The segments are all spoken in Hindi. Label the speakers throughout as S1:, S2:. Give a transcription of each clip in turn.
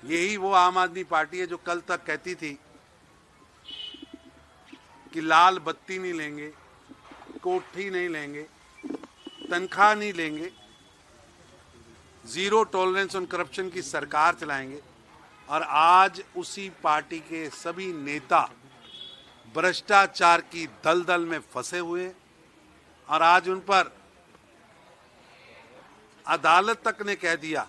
S1: यही वो आम आदमी पार्टी है जो कल तक कहती थी कि लाल बत्ती नहीं लेंगे, कोठी नहीं लेंगे, तनख्वाह नहीं लेंगे, जीरो टॉलरेंस ऑन करप्शन की सरकार चलाएंगे। और आज उसी पार्टी के सभी नेता भ्रष्टाचार की दलदल में फंसे हुए हैं और आज उन पर अदालत तक ने कह दिया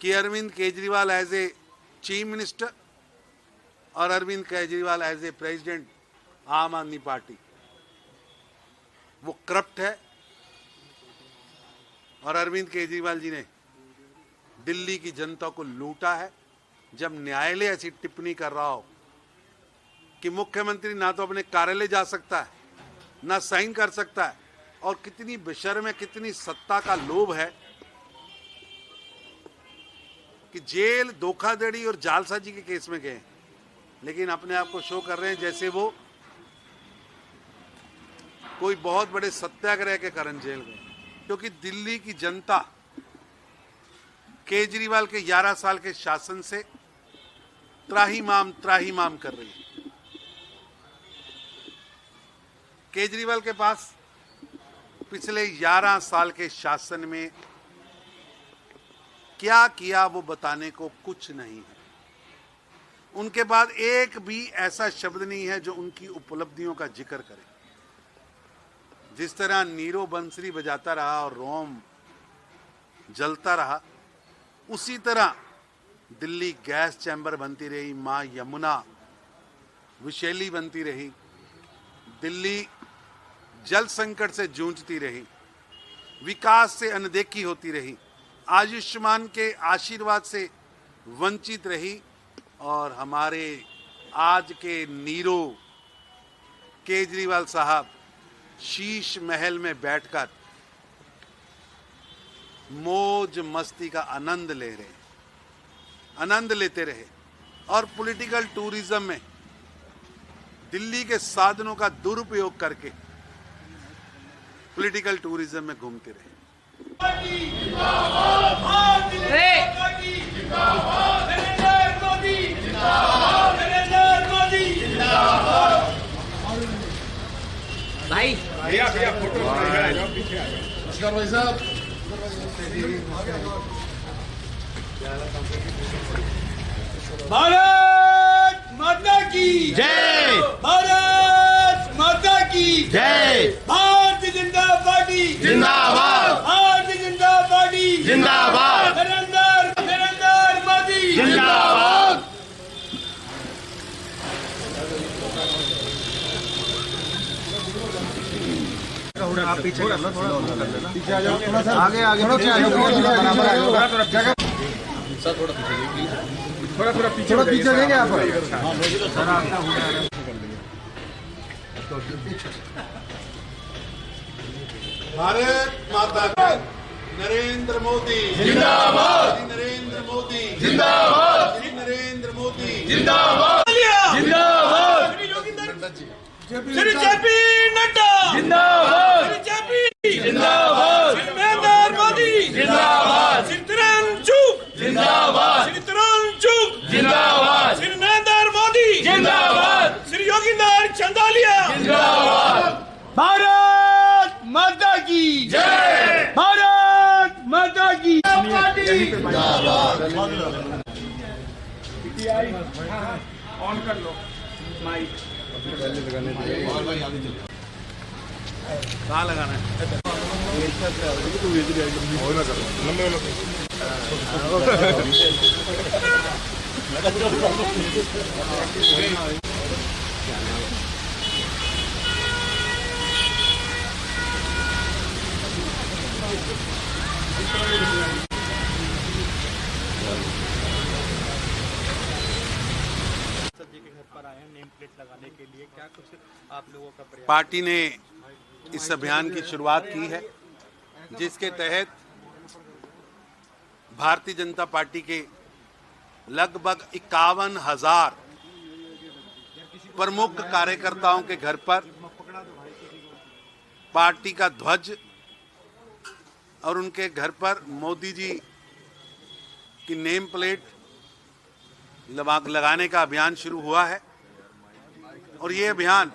S1: कि Arvind Kejriwal as a chief minister और Arvind Kejriwal as a president Aam Aadmi party वो करप्ट है। और अरविंद केजरीवाल जी ने दिल्ली की जनता को लूटा है। जब न्यायालय ऐसी टिप्पणी कर रहा हो कि मुख्यमंत्री ना तो अपने कार्यालय जा सकता है, ना साइन कर सकता है, और कितनी बेशर्म है, कितनी सत्ता का लोभ है कि जेल धोखाधड़ी और जालसाजी के केस में गए, लेकिन अपने आप को शो कर रहे हैं जैसे वो कोई बहुत बड़े सत्याग्रह के कारण जेल गए। क्योंकि दिल्ली की जनता केजरीवाल के 11 साल के शासन से त्राहिमाम कर रही है। केजरीवाल के पास पिछले 11 साल के शासन में क्या किया वो बताने को कुछ नहीं है। उनके बाद एक भी ऐसा शब्द नहीं है जो उनकी उपलब्धियों का जिक्र करे। जिस तरह नीरो बंसरी बजाता रहा और रोम जलता रहा, उसी तरह दिल्ली गैस चैम्बर बनती रही, मां यमुना विषैली बनती रही, दिल्ली जल संकट से जूझती रही, विकास से अनदेखी होती रही, आयुष्मान के आशीर्वाद से वंचित रही। और हमारे आज के नीरो केजरीवाल साहब शीश महल में बैठकर मौज मस्ती का आनंद लेते रहे और पॉलिटिकल टूरिज्म में दिल्ली के साधनों का दुरुपयोग करके पॉलिटिकल टूरिज्म में घूमते रहे।
S2: भाई
S3: भैया फोटो पीछे आ जाओ। नमस्कार भाई साहब।
S4: भारत माता की
S2: जय,
S4: भारत माता की
S2: जय,
S4: भारतीय जनता पार्टी
S2: जिंदाबाद,
S4: भारतीय जनता पार्टी
S2: जिंदाबाद,
S4: नरेंद्र मोदी
S2: जिंदाबाद।
S3: आप पीछे कर लो, पीछे आ जाओ, थोड़ा सा आगे पीछे आ जाओ, जगह सर थोड़ा पीछे देंगे आप।
S1: भारत माता की नरेंद्र मोदी
S2: जिंदाबाद,
S1: नरेंद्र मोदी
S2: जिंदाबाद,
S1: नरेंद्र मोदी
S2: जिंदाबाद, जिंदाबाद,
S4: श्री जेपी नड्डा
S2: जिंदाबाद,
S4: श्री जेपी
S2: जिंदाबाद,
S4: श्री नरेंद्र मोदी
S2: जिंदाबाद,
S4: श्री तरुण चुग
S2: जिंदाबाद,
S4: श्री तरुण चुग
S2: जिंदाबाद,
S4: श्री नरेंद्र मोदी
S2: जिंदाबाद,
S4: श्री योगींदर चंदालिया
S2: जिंदाबाद।
S4: भारत माता की
S2: जय,
S4: भारत माता की
S3: ऑन कर लो माइक।
S1: कहाँ लगाना है?
S5: जी के घर पर आए हैं नेम प्लेट लगाने के लिए, क्या कुछ आप लोगों का प्रयास?
S1: पार्टी ने इस अभियान की शुरुआत की है जिसके तहत भारतीय जनता पार्टी के लगभग 51,000 प्रमुख कार्यकर्ताओं के घर पर पार्टी का ध्वज और उनके घर पर मोदी जी की नेम प्लेट लगाने का अभियान शुरू हुआ है और ये अभियान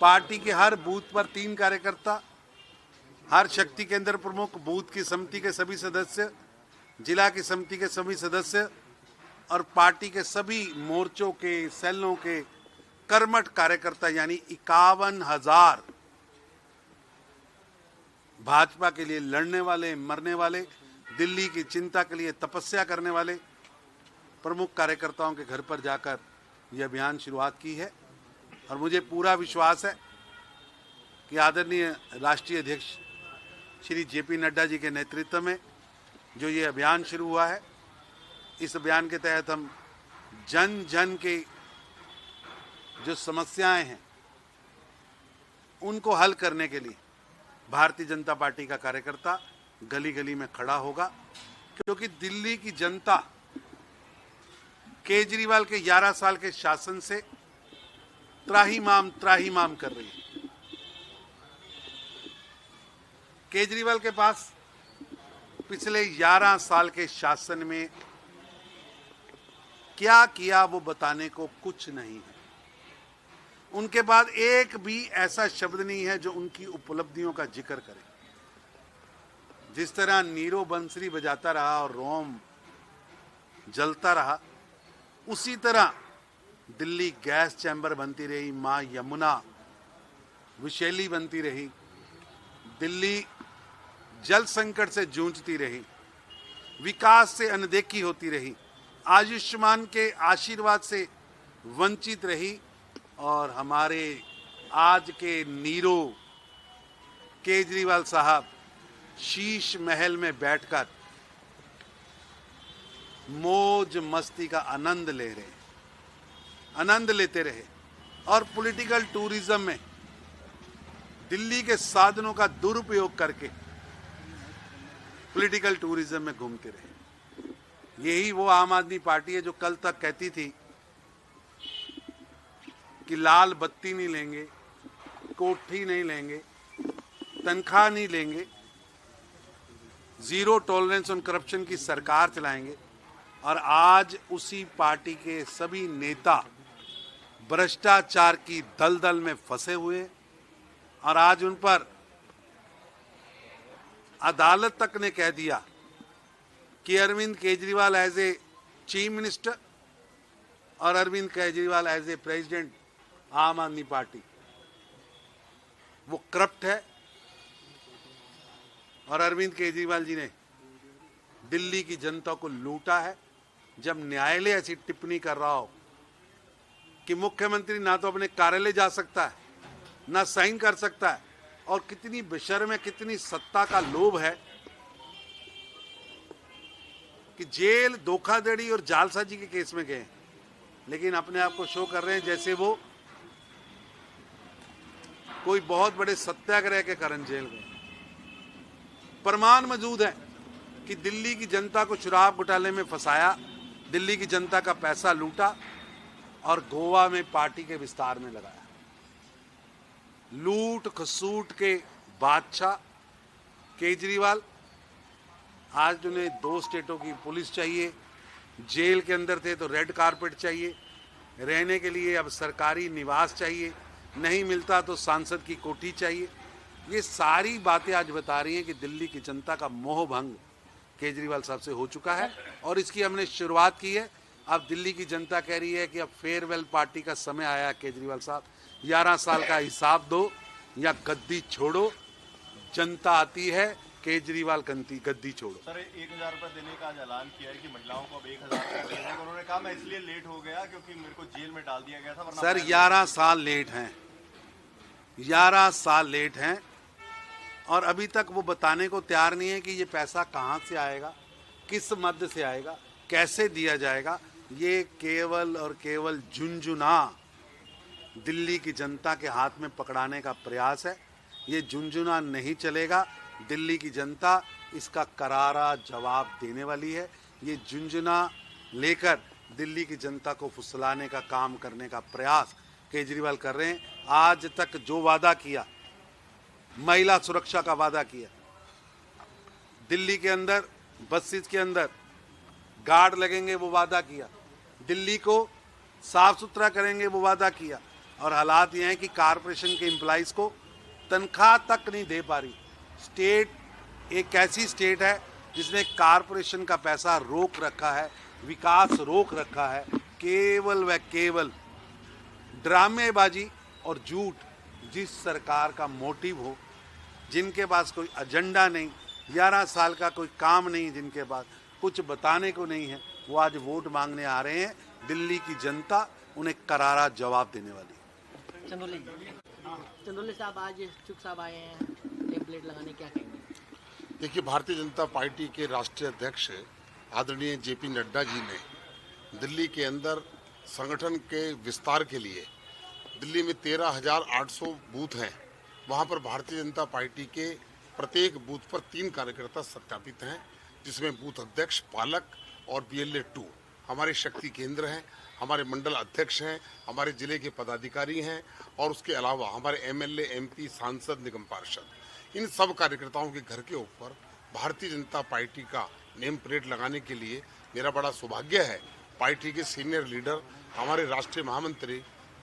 S1: पार्टी के हर बूथ पर 3 कार्यकर्ता, हर शक्ति केंद्र प्रमुख, बूथ की समिति के सभी सदस्य, जिला की समिति के सभी सदस्य और पार्टी के सभी मोर्चों के, सेलों के कर्मठ कार्यकर्ता यानी 51,000 भाजपा के लिए लड़ने वाले, मरने वाले, दिल्ली की चिंता के लिए तपस्या करने वाले प्रमुख कार्यकर्ताओं के घर पर जाकर यह अभियान शुरुआत की है। और मुझे पूरा विश्वास है कि आदरणीय राष्ट्रीय अध्यक्ष श्री जेपी नड्डा जी के नेतृत्व में जो ये अभियान शुरू हुआ है, इस अभियान के तहत हम जन जन के जो समस्याएं हैं उनको हल करने के लिए भारतीय जनता पार्टी का कार्यकर्ता गली गली में खड़ा होगा, क्योंकि दिल्ली की जनता केजरीवाल के 11 साल के शासन से त्राहिमाम कर रही है। केजरीवाल के पास पिछले 11 साल के शासन में क्या किया वो बताने को कुछ नहीं है। उनके बाद एक भी ऐसा शब्द नहीं है जो उनकी उपलब्धियों का जिक्र करे। जिस तरह नीरो बंसरी बजाता रहा और रोम जलता रहा, उसी तरह दिल्ली गैस चैम्बर बनती रही, मां यमुना विषैली बनती रही, दिल्ली जल संकट से जूझती रही, विकास से अनदेखी होती रही, आयुष्मान के आशीर्वाद से वंचित रही और हमारे आज के नीरो केजरीवाल साहब शीश महल में बैठकर मौज मस्ती का आनंद लेते रहे और पॉलिटिकल टूरिज्म में दिल्ली के साधनों का दुरुपयोग करके पॉलिटिकल टूरिज्म में घूमते रहे। यही वो आम आदमी पार्टी है जो कल तक कहती थी कि लाल बत्ती नहीं लेंगे, कोठी नहीं लेंगे, तनख्वाह नहीं लेंगे, जीरो टॉलरेंस ऑन करप्शन की सरकार चलाएंगे। और आज उसी पार्टी के सभी नेता भ्रष्टाचार की दलदल में फंसे हुए हैं और आज उन पर अदालत तक ने कह दिया कि Arvind Kejriwal as a chief minister और Arvind Kejriwal as a president Aam Aadmi party वो करप्ट है। और अरविंद केजरीवाल जी ने दिल्ली की जनता को लूटा है। जब न्यायालय ऐसी टिप्पणी कर रहा हो कि मुख्यमंत्री ना तो अपने कार्यालय जा सकता है, ना साइन कर सकता है, और कितनी बेशर्म है, कितनी सत्ता का लोभ है कि जेल धोखाधड़ी और जालसाजी के केस में गए, लेकिन अपने आप को शो कर रहे हैं जैसे वो कोई बहुत बड़े सत्याग्रह के कारण जेल गए। प्रमाण मौजूद है कि दिल्ली की जनता को शराब घोटाले में फंसाया, दिल्ली की जनता का पैसा लूटा और गोवा में पार्टी के विस्तार में लगाया। लूट खसूट के बादशाह केजरीवाल आज उन्हें 2 स्टेटों की पुलिस चाहिए, जेल के अंदर थे तो रेड कारपेट चाहिए, रहने के लिए अब सरकारी निवास चाहिए, नहीं मिलता तो सांसद की कोठी चाहिए। ये सारी बातें आज बता रही हैं कि दिल्ली की जनता का मोह भंग केजरीवाल साहब से हो चुका है और इसकी हमने शुरुआत की है। अब दिल्ली की जनता कह रही है कि अब फेयरवेल पार्टी का समय आया। केजरीवाल साहब 11 साल का हिसाब दो या गद्दी छोड़ो। जनता आती है, केजरीवाल गद्दी छोड़ो।
S6: सर 1,000 रुपए देने का आज ऐलान किया है कि महिलाओं को अब 1,000 रुपए देने का। उन्होंने कहा मैं इसलिए लेट हो गया क्योंकि मेरे को जेल में डाल दिया गया था।
S1: सर 11 साल लेट हैं, 11 साल लेट हैं और अभी तक वो बताने को तैयार नहीं है कि ये पैसा कहाँ से आएगा, किस मद से आएगा, कैसे दिया जाएगा। ये केवल और केवल झुनझुना दिल्ली की जनता के हाथ में पकड़ाने का प्रयास है। ये झुनझुना नहीं चलेगा। दिल्ली की जनता इसका करारा जवाब देने वाली है। ये झुनझुना लेकर दिल्ली की जनता को फुसलाने का काम करने का प्रयास केजरीवाल कर रहे हैं। आज तक जो वादा किया, महिला सुरक्षा का वादा किया, दिल्ली के अंदर बसेस के अंदर गार्ड लगेंगे वो वादा किया, दिल्ली को साफ सुथरा करेंगे वो वादा किया, और हालात ये हैं कि कारपोरेशन के एम्प्लॉइज़ को तनख्वाह तक नहीं दे पा रही। स्टेट एक ऐसी स्टेट है जिसने कारपोरेशन का पैसा रोक रखा है, विकास रोक रखा है। केवल व केवल ड्रामेबाजी और झूठ, जिस सरकार का मोटिव हो, जिनके पास कोई एजेंडा नहीं, 11 साल का कोई काम नहीं, जिनके पास कुछ बताने को नहीं है, वो आज वोट मांगने आ रहे हैं। दिल्ली की जनता उन्हें करारा जवाब देने वाली है।
S7: चंदोली साहब आज चुग साहब आए हैं टेम्पलेट लगाने, क्या कहेंगे?
S8: देखिए, भारतीय जनता पार्टी के राष्ट्रीय अध्यक्ष आदरणीय जेपी नड्डा जी ने दिल्ली के अंदर संगठन के विस्तार के लिए, दिल्ली में 13,800 बूथ हैं, वहां पर भारतीय जनता पार्टी के प्रत्येक बूथ पर 3 कार्यकर्ता सत्यापित हैं, जिसमें बूथ अध्यक्ष, पालक और BLA 2 हमारे शक्ति केंद्र हैं, हमारे मंडल अध्यक्ष हैं, हमारे जिले के पदाधिकारी हैं, और उसके अलावा हमारे MLA, MP, सांसद, निगम पार्षद, इन सब कार्यकर्ताओं के घर के ऊपर भारतीय जनता पार्टी का नेम प्लेट लगाने के लिए मेरा बड़ा सौभाग्य है। पार्टी के सीनियर लीडर हमारे राष्ट्रीय महामंत्री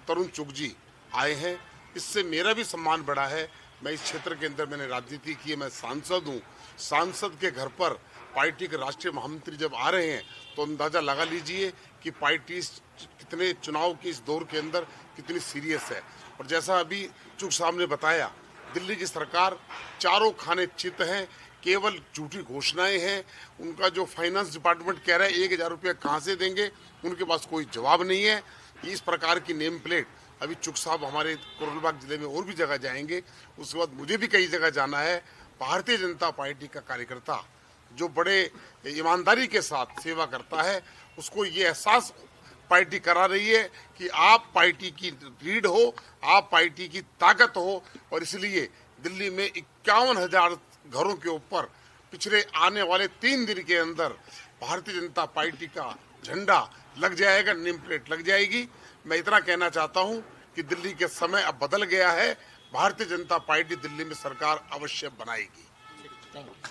S8: तरुण चुग जी आए हैं, इससे मेरा भी सम्मान बढ़ा है। मैं इस क्षेत्र के अंदर मैंने राजनीति की है, मैं सांसद हूँ। सांसद के घर पर पार्टी के राष्ट्रीय महामंत्री जब आ रहे हैं तो अंदाजा लगा लीजिए कि पार्टी कितने चुनाव की इस दौर के अंदर कितनी सीरियस है। और जैसा अभी चुग साहब ने बताया, दिल्ली की सरकार चारों खाने चित हैं, केवल झूठी घोषणाएं हैं। उनका जो फाइनेंस डिपार्टमेंट कह रहा है 1,000 रुपये कहाँ से देंगे, उनके पास कोई जवाब नहीं है। इस प्रकार की नेम प्लेट अभी चुग साहब हमारे कोरोलबाग जिले में और भी जगह जाएंगे, उसके बाद मुझे भी कई जगह जाना है। भारतीय जनता पार्टी का कार्यकर्ता जो बड़े ईमानदारी के साथ सेवा करता है, उसको ये एहसास पार्टी करा रही है कि आप पार्टी की रीढ़ हो, आप पार्टी की ताकत हो, और इसलिए दिल्ली में 51,000 घरों के ऊपर पिछले आने वाले 3 दिन के अंदर भारतीय जनता पार्टी का झंडा लग जाएगा, नेम प्लेट लग जाएगी। मैं इतना कहना चाहता हूं कि दिल्ली के समय अब बदल गया है, भारतीय जनता पार्टी दिल्ली में सरकार अवश्य बनाएगी।